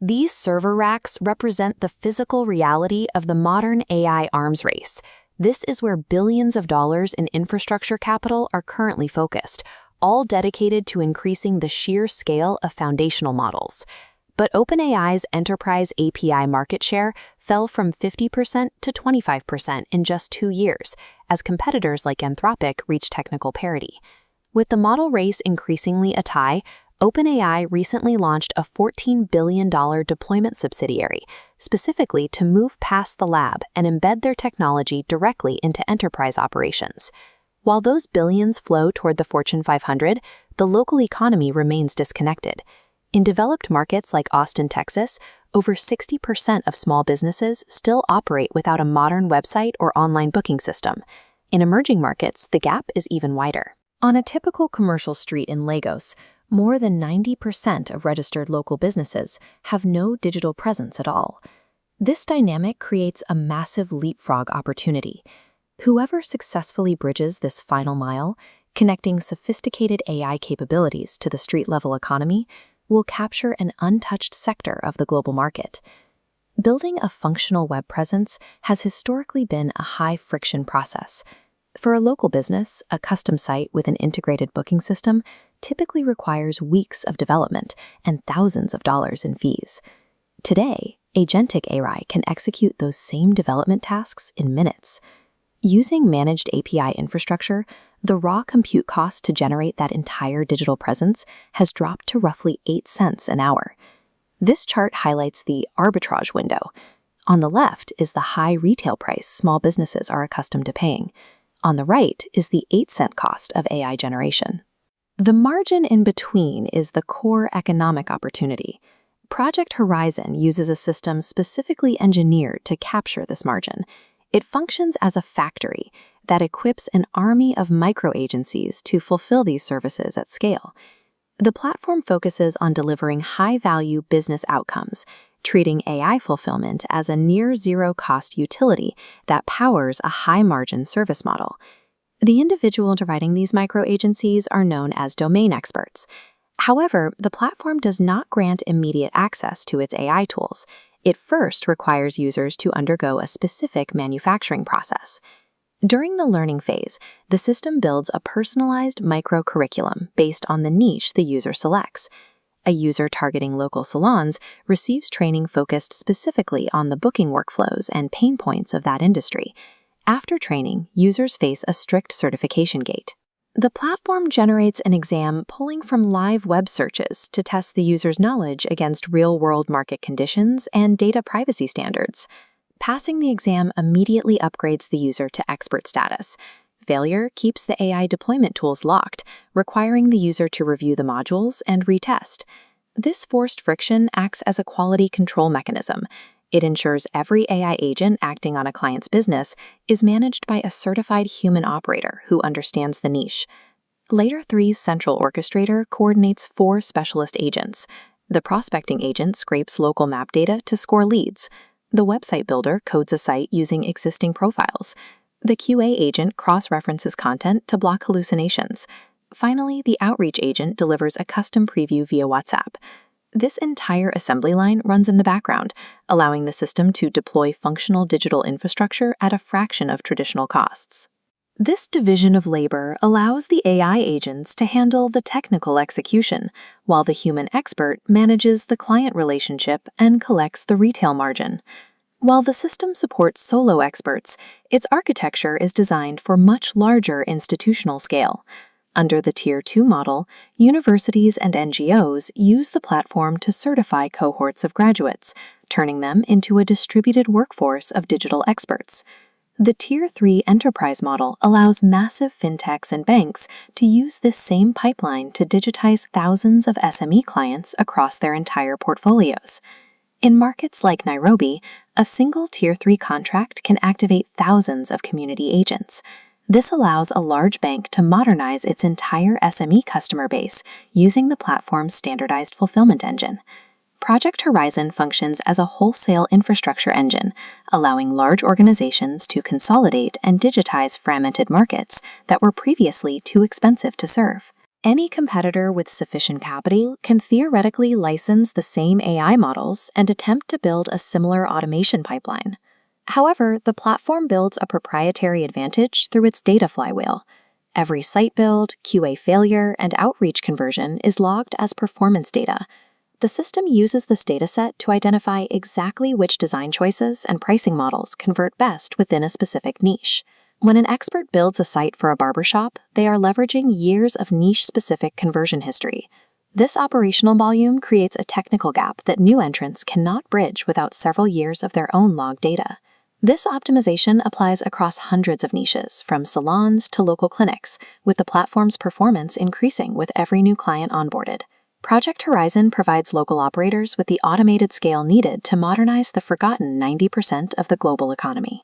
These server racks represent the physical reality of the modern AI arms race. This is where billions of dollars in infrastructure capital are currently focused, all dedicated to increasing the sheer scale of foundational models. But OpenAI's enterprise API market share fell from 50% to 25% in just 2 years, as competitors like Anthropic reached technical parity. With the model race increasingly a tie, OpenAI recently launched a $14 billion deployment subsidiary, specifically to move past the lab and embed their technology directly into enterprise operations. While those billions flow toward the Fortune 500, the local economy remains disconnected. In developed markets like Austin, Texas, over 60% of small businesses still operate without a modern website or online booking system. In emerging markets, the gap is even wider. On a typical commercial street in Lagos, more than 90% of registered local businesses have no digital presence at all. This dynamic creates a massive leapfrog opportunity. Whoever successfully bridges this final mile, connecting sophisticated AI capabilities to the street-level economy, will capture an untouched sector of the global market. Building a functional web presence has historically been a high-friction process. For a local business, a custom site with an integrated booking system typically requires weeks of development and thousands of dollars in fees. Today, agentic AI can execute those same development tasks in minutes. Using managed API infrastructure, the raw compute cost to generate that entire digital presence has dropped to roughly 8 cents an hour. This chart highlights the arbitrage window. On the left is the high retail price small businesses are accustomed to paying. On the right is the 8-cent cost of AI generation. The margin in between is the core economic opportunity. Project Horizon uses a system specifically engineered to capture this margin. It functions as a factory that equips an army of micro-agencies to fulfill these services at scale. The platform focuses on delivering high-value business outcomes, treating AI fulfillment as a near-zero-cost utility that powers a high-margin service model. The individuals providing these micro-agencies are known as domain experts. However, the platform does not grant immediate access to its AI tools. It first requires users to undergo a specific manufacturing process. During the learning phase, the system builds a personalized micro-curriculum based on the niche the user selects. A user targeting local salons receives training focused specifically on the booking workflows and pain points of that industry. After training, users face a strict certification gate. The platform generates an exam pulling from live web searches to test the user's knowledge against real-world market conditions and data privacy standards. Passing the exam immediately upgrades the user to expert status. Failure keeps the AI deployment tools locked, requiring the user to review the modules and retest. This forced friction acts as a quality control mechanism. It ensures every AI agent acting on a client's business is managed by a certified human operator who understands the niche. Layer 3's central orchestrator coordinates 4 specialist agents. The prospecting agent scrapes local map data to score leads. The website builder codes a site using existing profiles. The QA agent cross-references content to block hallucinations. Finally, the outreach agent delivers a custom preview via WhatsApp. This entire assembly line runs in the background, allowing the system to deploy functional digital infrastructure at a fraction of traditional costs. This division of labor allows the AI agents to handle the technical execution, while the human expert manages the client relationship and collects the retail margin. While the system supports solo experts, its architecture is designed for much larger institutional scale. Under the Tier 2 model, universities and NGOs use the platform to certify cohorts of graduates, turning them into a distributed workforce of digital experts. The Tier 3 enterprise model allows massive fintechs and banks to use this same pipeline to digitize thousands of SME clients across their entire portfolios. In markets like Nairobi, a single Tier 3 contract can activate thousands of community agents. This allows a large bank to modernize its entire SME customer base using the platform's standardized fulfillment engine. Project Horizon functions as a wholesale infrastructure engine, allowing large organizations to consolidate and digitize fragmented markets that were previously too expensive to serve. Any competitor with sufficient capital can theoretically license the same AI models and attempt to build a similar automation pipeline. However, the platform builds a proprietary advantage through its data flywheel. Every site build, QA failure, and outreach conversion is logged as performance data. The system uses this dataset to identify exactly which design choices and pricing models convert best within a specific niche. When an expert builds a site for a barbershop, they are leveraging years of niche-specific conversion history. This operational volume creates a technical gap that new entrants cannot bridge without several years of their own log data. This optimization applies across hundreds of niches, from salons to local clinics, with the platform's performance increasing with every new client onboarded. Project Horizon provides local operators with the automated scale needed to modernize the forgotten 90% of the global economy.